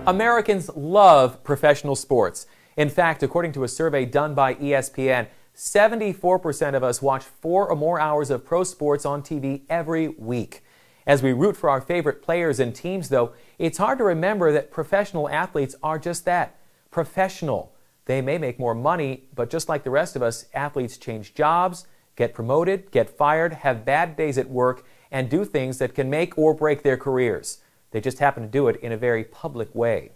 Americans love professional sports. In fact, according to a survey done by ESPN, 74% of us watch 4 or more hours of pro sports on TV every week. As we root for our favorite players and teams, though, it's hard to remember that professional athletes are just that, professional. They may make more money, but just like the rest of us, athletes change jobs, get promoted, get fired, have bad days at work, and do things that can make or break their careers. They just happen to do it in a very public way.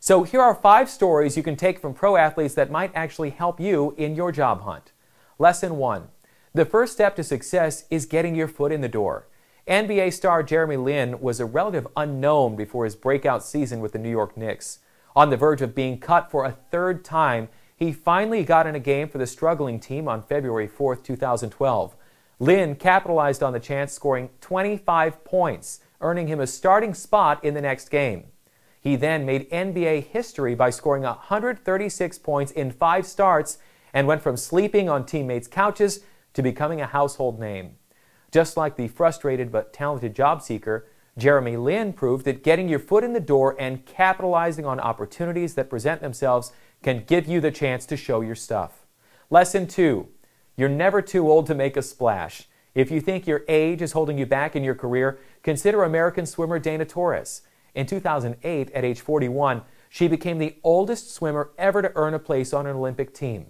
So here are 5 stories you can take from pro athletes that might actually help you in your job hunt. Lesson 1. The first step to success is getting your foot in the door. NBA star Jeremy Lin was a relative unknown before his breakout season with the New York Knicks. On the verge of being cut for a 3rd time, he finally got in a game for the struggling team on February 4, 2012. Lin capitalized on the chance, scoring 25 points, earning him a starting spot in the next game. He then made NBA history by scoring 136 points in 5 starts and went from sleeping on teammates' couches to becoming a household name. Just like the frustrated but talented job seeker, Jeremy Lin proved that getting your foot in the door and capitalizing on opportunities that present themselves can give you the chance to show your stuff. Lesson 2. You're never too old to make a splash. If you think your age is holding you back in your career, consider American swimmer Dana Torres. In 2008, at age 41, she became the oldest swimmer ever to earn a place on an Olympic team.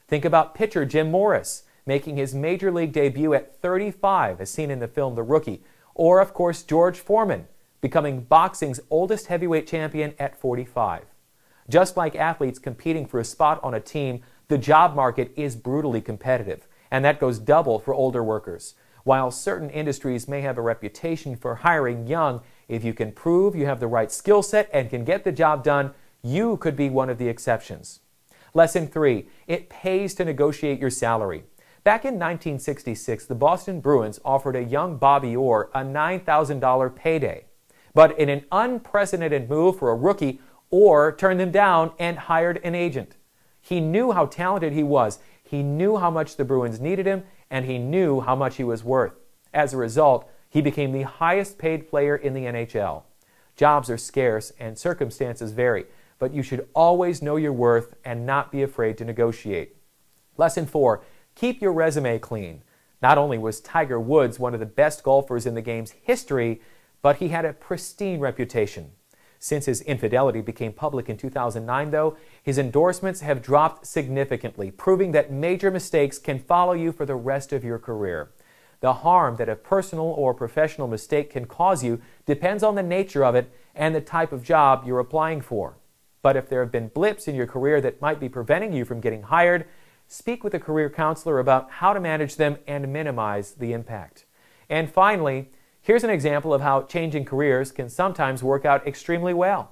Think about pitcher Jim Morris, making his major league debut at 35, as seen in the film The Rookie. Or, of course, George Foreman, becoming boxing's oldest heavyweight champion at 45. Just like athletes competing for a spot on a team, the job market is brutally competitive, and that goes double for older workers. While certain industries may have a reputation for hiring young, if you can prove you have the right skill set and can get the job done, you could be one of the exceptions. Lesson 3. It pays to negotiate your salary. Back in 1966, the Boston Bruins offered a young Bobby Orr a $9,000 payday. But in an unprecedented move for a rookie, Orr turned them down and hired an agent. He knew how talented he was, he knew how much the Bruins needed him, and he knew how much he was worth. As a result, he became the highest paid player in the NHL. Jobs are scarce and circumstances vary, but you should always know your worth and not be afraid to negotiate. Lesson 4. Keep your resume clean. Not only was Tiger Woods one of the best golfers in the game's history, but he had a pristine reputation. Since his infidelity became public in 2009, though, his endorsements have dropped significantly, proving that major mistakes can follow you for the rest of your career. The harm that a personal or professional mistake can cause you depends on the nature of it and the type of job you're applying for. But if there have been blips in your career that might be preventing you from getting hired, speak with a career counselor about how to manage them and minimize the impact. And finally, here's an example of how changing careers can sometimes work out extremely well.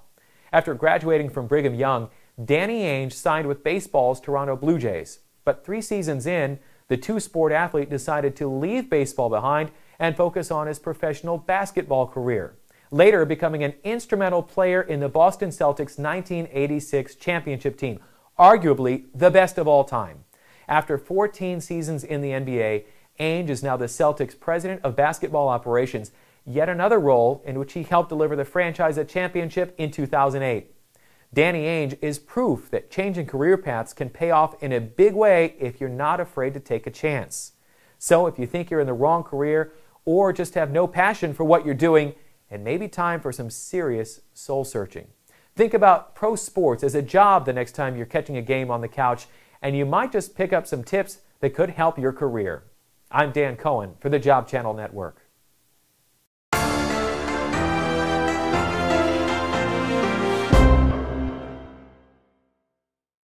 After graduating from Brigham Young, Danny Ainge signed with baseball's Toronto Blue Jays. But 3 seasons in, the two-sport athlete decided to leave baseball behind and focus on his professional basketball career, later becoming an instrumental player in the Boston Celtics' 1986 championship team, arguably the best of all time. After 14 seasons in the NBA, Ainge is now the Celtics' president of basketball operations, yet another role in which he helped deliver the franchise a championship in 2008. Danny Ainge is proof that changing career paths can pay off in a big way if you're not afraid to take a chance. So if you think you're in the wrong career or just have no passion for what you're doing, it may be time for some serious soul searching. Think about pro sports as a job the next time you're catching a game on the couch, and you might just pick up some tips that could help your career. I'm Dan Cohen for the Job Channel Network.